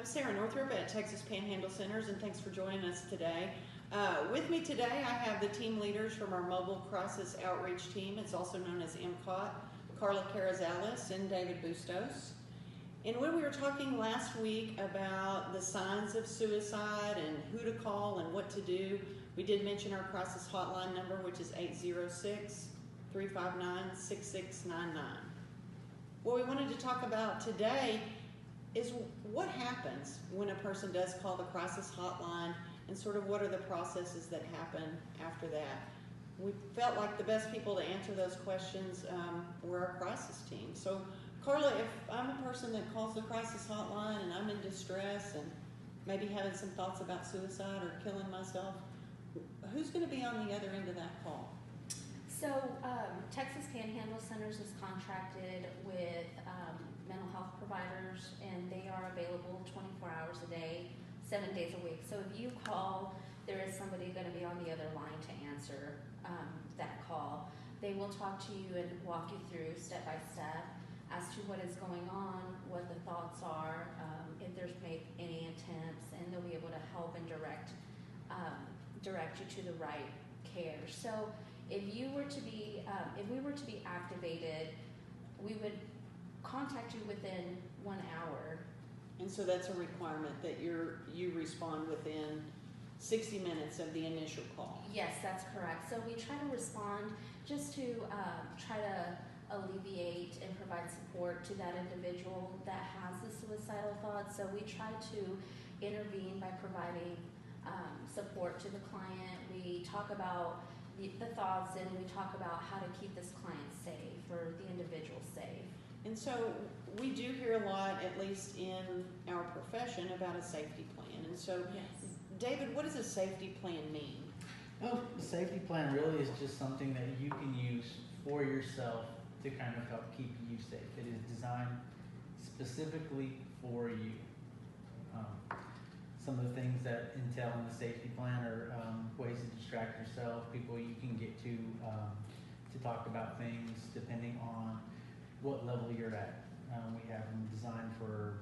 I'm Sarah Northrup at Texas Panhandle Centers, and thanks for joining us today. With me today, I have the team leaders from our Mobile Crisis Outreach Team. It's also known as MCOT, Carla Carrizales and David Bustos. And when we were talking last week about the signs of suicide and who to call and what to do, we did mention our crisis hotline number, which is 806-359-6699. What we wanted to talk about today is what happens when a person does call the crisis hotline and sort of what are the processes that happen after that. We felt like the best people to answer those questions were our crisis team. So Carla, if I'm a person that calls the crisis hotline and I'm in distress and maybe having some thoughts about suicide or killing myself, who's going to be on the other end of that call? So Texas Panhandle Centers is contracted with mental health providers, and they are available 24 hours a day, 7 days a week. So if you call, there is somebody going to be on the other line to answer that call. They will talk to you and walk you through step by step as to what is going on, what the thoughts are, if there's made any attempts, and they'll be able to help and direct you to the right care. So if we were to be activated, we would contact you within 1 hour. And so that's a requirement that you respond within 60 minutes of the initial call. Yes, that's correct. So we try to respond just to try to alleviate and provide support to that individual that has the suicidal thoughts. So we try to intervene by providing support to the client. We talk about the thoughts, and we talk about how to keep this client safe or the individual safe. And so we do hear a lot, at least in our profession, about a safety plan. And so, yes. David, what does a safety plan mean? Well, the safety plan really is just something that you can use for yourself to kind of help keep you safe. It is designed specifically for you. Some of the things that entail in the safety plan are ways to distract yourself, people you can get to talk about things depending on what level you're at. We have them designed for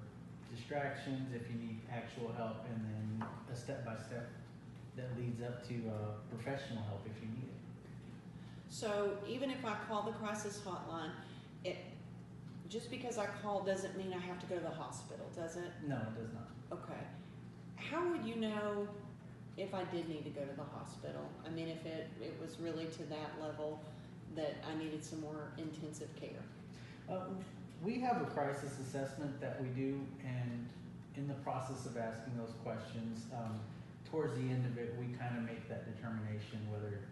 distractions if you need actual help, and then a step-by-step that leads up to professional help if you need it. So even if I call the crisis hotline, just because I call doesn't mean I have to go to the hospital, does it? No, it does not. Okay. How would you know if I did need to go to the hospital? I mean, if it was really to that level that I needed some more intensive care. We have a crisis assessment that we do, and in the process of asking those questions, towards the end of it, we kind of make that determination whether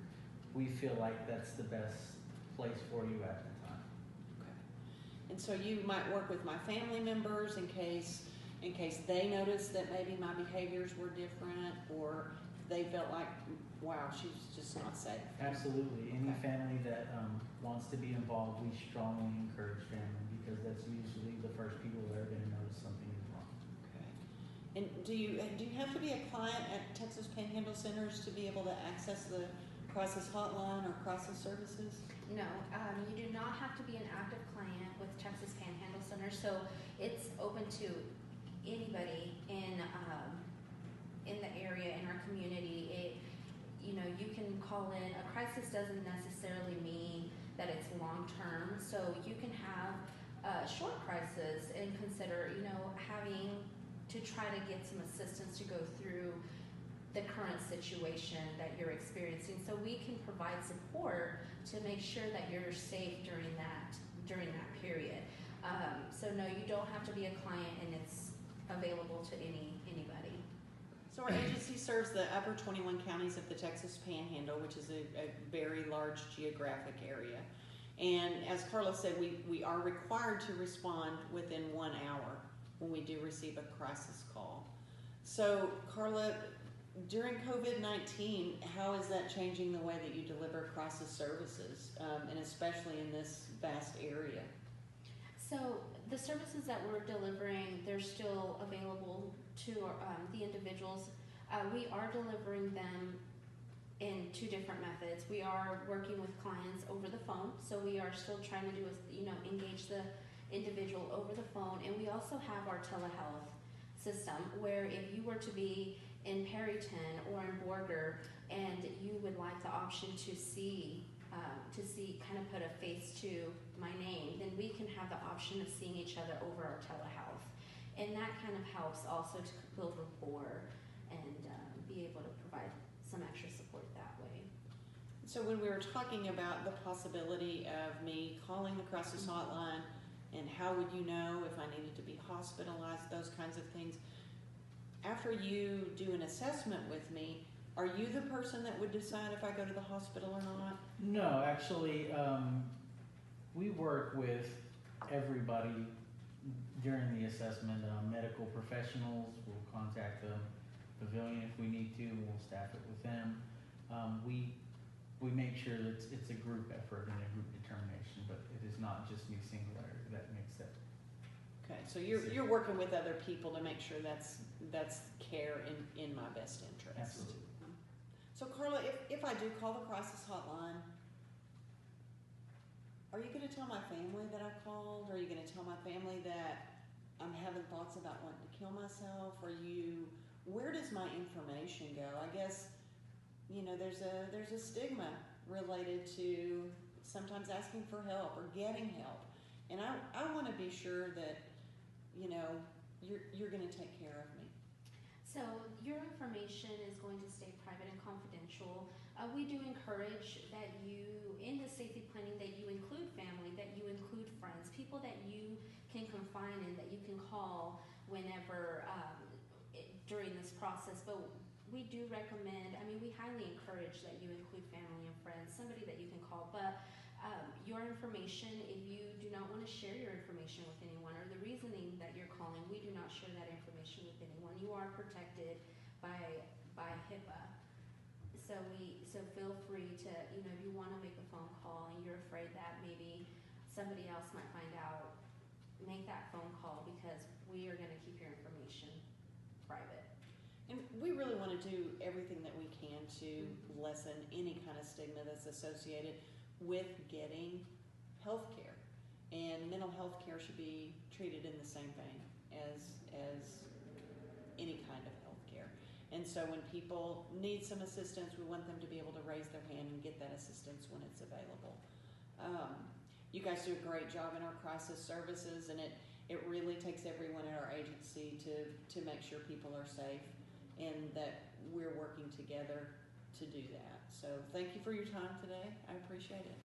we feel like that's the best place for you at the time. Okay. And so you might work with my family members in case they noticed that maybe my behaviors were different, or they felt like, wow, she's just not safe. Absolutely. Any Okay. family that wants to be involved, we strongly encourage family, because that's usually the first people that are going to notice something is wrong. Okay. And do you have to be a client at Texas Panhandle Centers to be able to access the crisis hotline or crisis services? No, you do not have to be an active client with Texas Panhandle Center, so it's open to anybody in the area, in our community. You can call in. A crisis doesn't necessarily mean that it's long term, so you can have a short crisis and consider, having to try to get some assistance to go through the current situation that you're experiencing. So we can provide support to make sure that you're safe during that period. So no, you don't have to be a client, and it's available to anybody. So our agency serves the upper 21 counties of the Texas Panhandle, which is a very large geographic area. And as Carla said, we are required to respond within 1 hour when we do receive a crisis call. So Carla, during COVID-19, how is that changing the way that you deliver crisis services, and especially in this vast area? So the services that we're delivering, they're still available to the individuals. We are delivering them in 2 different methods. We are working with clients over the phone, so we are still trying to engage the individual over the phone, and we also have our telehealth system, where if you were to be in Perryton or in Borger and you would like the option to see, kind of put a face to my name, then we can have the option of seeing each other over our telehealth. And that kind of helps also to build rapport and be able to provide some extra support that way. So when we were talking about the possibility of me calling the crisis hotline, and how would you know if I needed to be hospitalized, those kinds of things, after you do an assessment with me, are you the person that would decide if I go to the hospital or not? No, actually, we work with everybody during the assessment. Medical professionals will contact the pavilion if we need to. We'll staff it with them. We make sure that it's a group effort and a group determination, but it is not just me singular that makes that. Okay, so you're working with other people to make sure that's care in my best interest. Absolutely. So Carla, if I do call the crisis hotline, are you going to tell my family that I called? Are you going to tell my family that I'm having thoughts about wanting to kill myself? Where does my information go? I guess, there's a stigma related to sometimes asking for help or getting help. And I want to be sure that, you're going to take care of me. So your information is going to stay private and confidential. We do encourage that you, in the safety planning, that you include family, that you include friends, people that you can confide in, that you can call whenever during this process. But we do recommend, we highly encourage that you include family and friends, somebody that you can call. But your information, if you do not want to share your information with anyone, or the reasoning that you're calling, we do not share that information with anyone. You are protected by HIPAA. So feel free to, if you want to make a phone call and you're afraid that maybe somebody else might find out, make that phone call, because we are going to keep your information private. And we really want to do everything that we can to lessen any kind of stigma that's associated with getting health care. And mental health care should be treated in the same vein as any kind of health care. And so when people need some assistance, we want them to be able to raise their hand and get that assistance when it's available. You guys do a great job in our crisis services, and it really takes everyone in our agency to make sure people are safe and that we're working together to do that. So thank you for your time today. I appreciate it.